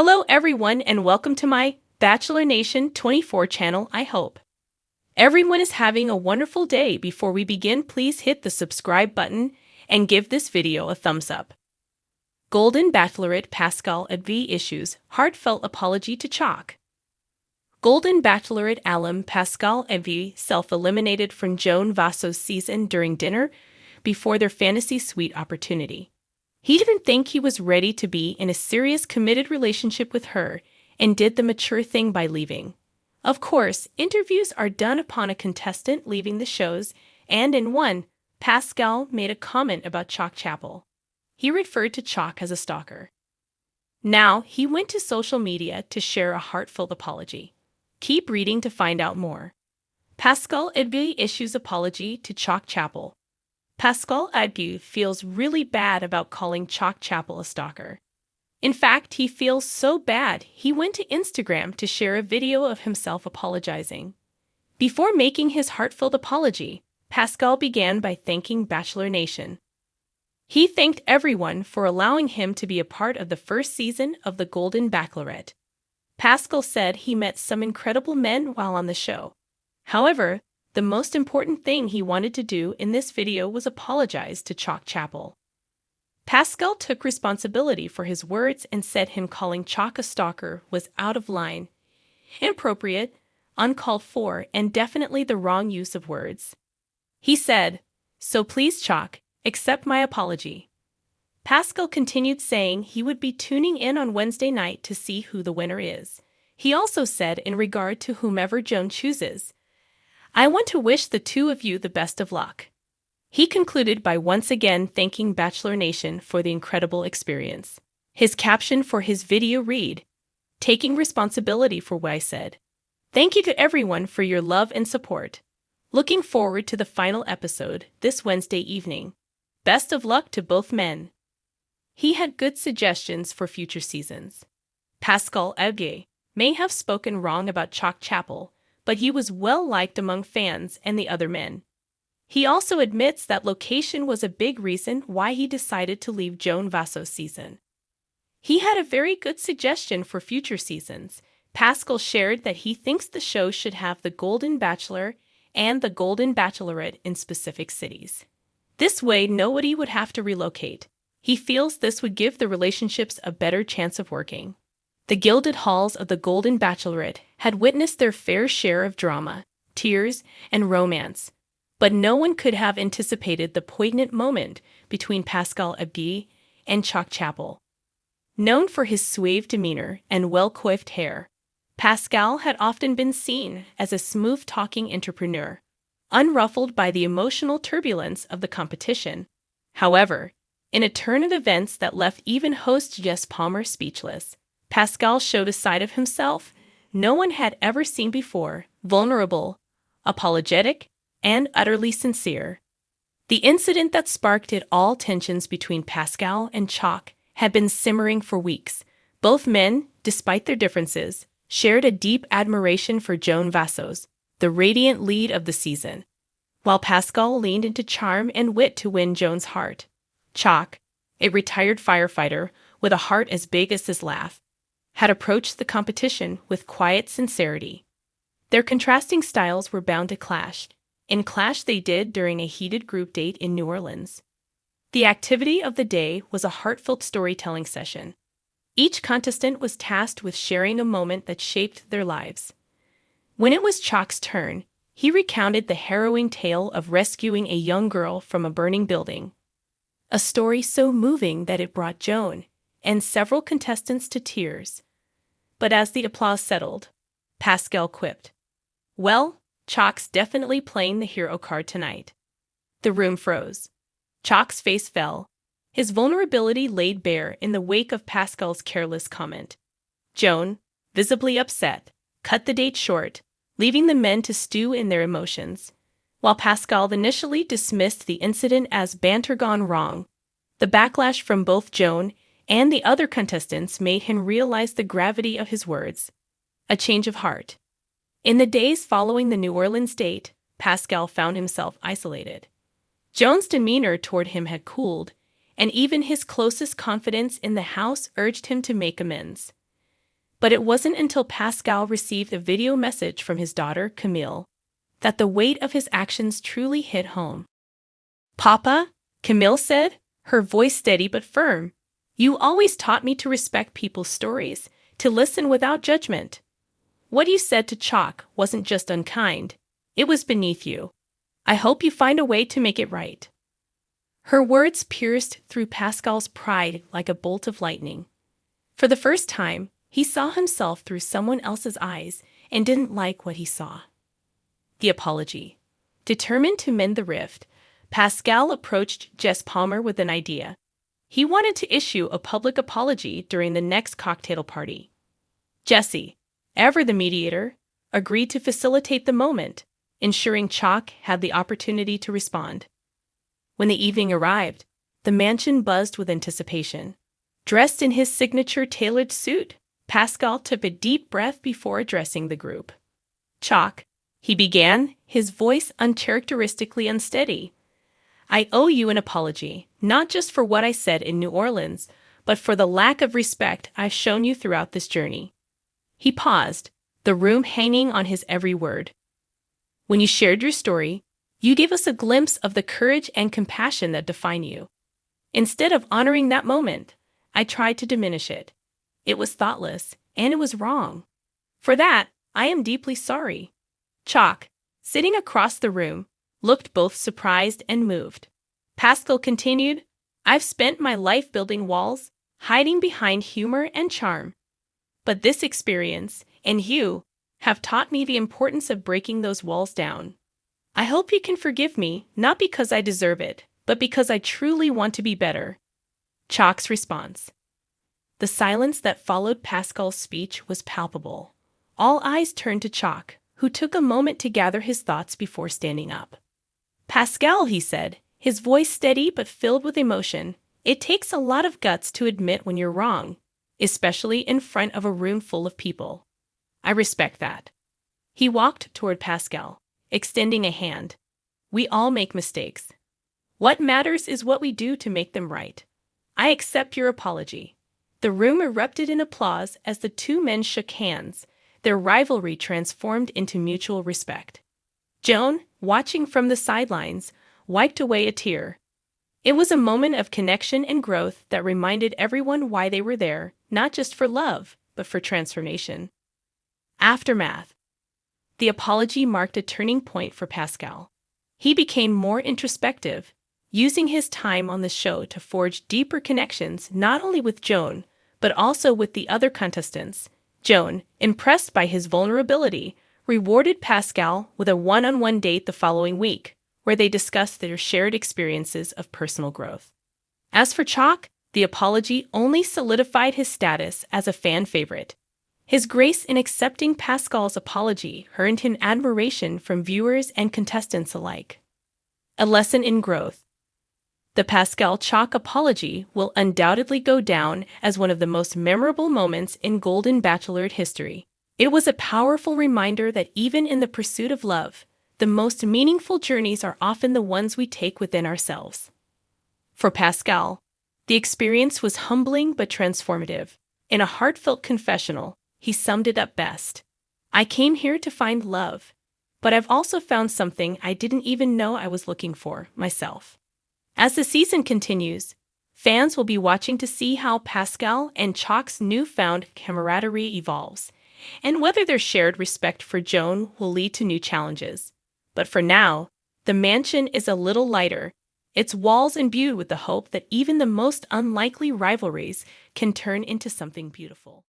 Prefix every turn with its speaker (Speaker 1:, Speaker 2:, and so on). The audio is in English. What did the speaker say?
Speaker 1: Hello everyone and welcome to my Bachelor Nation 24 channel. I hope everyone is having a wonderful day. Before we begin, please hit the subscribe button and give this video a thumbs up. Golden Bachelorette Pascal Ibgui issues heartfelt apology to Chock. Golden Bachelorette alum Pascal Ibgui self-eliminated from Joan Vasso's season during dinner before their fantasy suite opportunity. He didn't think he was ready to be in a serious committed relationship with her and did the mature thing by leaving. Of course, interviews are done upon a contestant leaving the shows, and in one, Pascal made a comment about Chock Chapel. He referred to Chock as a stalker. Now, he went to social media to share a heartfelt apology. Keep reading to find out more. Pascal Ibgui issues apology to Chock Chapel. Pascal Ibgui feels really bad about calling Chock Chapel a stalker. In fact, he feels so bad he went to Instagram to share a video of himself apologizing. Before making his heartfelt apology, Pascal began by thanking Bachelor Nation. He thanked everyone for allowing him to be a part of the first season of The Golden Bachelorette. Pascal said he met some incredible men while on the show. However, the most important thing he wanted to do in this video was apologize to Chock Chapel. Pascal took responsibility for his words and said him calling Chock a stalker was out of line, inappropriate, uncalled for, and definitely the wrong use of words. He said, "So please, Chock, accept my apology." Pascal continued saying he would be tuning in on Wednesday night to see who the winner is. He also said in regard to whomever Joan chooses, "I want to wish the two of you the best of luck." He concluded by once again thanking Bachelor Nation for the incredible experience. His caption for his video read, "Taking responsibility for what I said. Thank you to everyone for your love and support. Looking forward to the final episode this Wednesday evening. Best of luck to both men." He had good suggestions for future seasons. Pascal Ibgui may have spoken wrong about Chock Chapel, but he was well liked among fans and the other men. He also admits that location was a big reason why he decided to leave Joan Vasso's season. He had a very good suggestion for future seasons. Pascal shared that he thinks the show should have the Golden Bachelor and the Golden Bachelorette in specific cities. This way, nobody would have to relocate. He feels this would give the relationships a better chance of working. The gilded halls of the Golden Bachelorette had witnessed their fair share of drama, tears, and romance, but no one could have anticipated the poignant moment between Pascal Ibgui and Chock Chapel. Known for his suave demeanor and well-coiffed hair, Pascal had often been seen as a smooth-talking entrepreneur, unruffled by the emotional turbulence of the competition. However, in a turn of events that left even host Jess Palmer speechless, Pascal showed a side of himself no one had ever seen before: vulnerable, apologetic, and utterly sincere. The incident that sparked it all, tensions between Pascal and Chock, had been simmering for weeks. Both men, despite their differences, shared a deep admiration for Joan Vasso's, the radiant lead of the season. While Pascal leaned into charm and wit to win Joan's heart, Chock, a retired firefighter with a heart as big as his laugh, had approached the competition with quiet sincerity. Their contrasting styles were bound to clash, and clash they did during a heated group date in New Orleans. The activity of the day was a heartfelt storytelling session. Each contestant was tasked with sharing a moment that shaped their lives. When it was Chock's turn, he recounted the harrowing tale of rescuing a young girl from a burning building. A story so moving that it brought Joan and several contestants to tears. But as the applause settled, Pascal quipped, "Well, Chock's definitely playing the hero card tonight." The room froze. Chock's face fell, his vulnerability laid bare in the wake of Pascal's careless comment. Joan, visibly upset, cut the date short, leaving the men to stew in their emotions. While Pascal initially dismissed the incident as banter gone wrong, the backlash from both Joan and the other contestants made him realize the gravity of his words. A change of heart. In the days following the New Orleans date, Pascal found himself isolated. Joan's demeanor toward him had cooled, and even his closest confidants in the house urged him to make amends. But it wasn't until Pascal received a video message from his daughter, Camille, that the weight of his actions truly hit home. "Papa," Camille said, her voice steady but firm, "you always taught me to respect people's stories, to listen without judgment. What you said to Chock wasn't just unkind, it was beneath you. I hope you find a way to make it right." Her words pierced through Pascal's pride like a bolt of lightning. For the first time, he saw himself through someone else's eyes and didn't like what he saw. The apology. Determined to mend the rift, Pascal approached Jess Palmer with an idea. He wanted to issue a public apology during the next cocktail party. Jessie, ever the mediator, agreed to facilitate the moment, ensuring Chock had the opportunity to respond. When the evening arrived, the mansion buzzed with anticipation. Dressed in his signature tailored suit, Pascal took a deep breath before addressing the group. "Chock," he began, his voice uncharacteristically unsteady, "I owe you an apology, not just for what I said in New Orleans, but for the lack of respect I've shown you throughout this journey." He paused, the room hanging on his every word. "When you shared your story, you gave us a glimpse of the courage and compassion that define you. Instead of honoring that moment, I tried to diminish it. It was thoughtless, and it was wrong. For that, I am deeply sorry." Chock, sitting across the room, looked both surprised and moved. Pascal continued, "I've spent my life building walls, hiding behind humor and charm. But this experience, and you, have taught me the importance of breaking those walls down. I hope you can forgive me, not because I deserve it, but because I truly want to be better." Chock's response. The silence that followed Pascal's speech was palpable. All eyes turned to Chock, who took a moment to gather his thoughts before standing up. "Pascal," he said, his voice steady but filled with emotion, "it takes a lot of guts to admit when you're wrong, especially in front of a room full of people. I respect that." He walked toward Pascal, extending a hand. "We all make mistakes. What matters is what we do to make them right. I accept your apology." The room erupted in applause as the two men shook hands, their rivalry transformed into mutual respect. Joan, watching from the sidelines, wiped away a tear. It was a moment of connection and growth that reminded everyone why they were there, not just for love, but for transformation. Aftermath. The apology marked a turning point for Pascal. He became more introspective, using his time on the show to forge deeper connections not only with Joan, but also with the other contestants. Joan, impressed by his vulnerability, rewarded Pascal with a one-on-one date the following week, where they discussed their shared experiences of personal growth. As for Chock, the apology only solidified his status as a fan favorite. His grace in accepting Pascal's apology earned him admiration from viewers and contestants alike. A lesson in growth. The Pascal Chock apology will undoubtedly go down as one of the most memorable moments in Golden Bachelorette history. It was a powerful reminder that even in the pursuit of love, the most meaningful journeys are often the ones we take within ourselves. For Pascal, the experience was humbling but transformative. In a heartfelt confessional, he summed it up best. "I came here to find love, but I've also found something I didn't even know I was looking for, myself." As the season continues, fans will be watching to see how Pascal and Chock's newfound camaraderie evolves, and whether their shared respect for Joan will lead to new challenges. But for now, the mansion is a little lighter, its walls imbued with the hope that even the most unlikely rivalries can turn into something beautiful.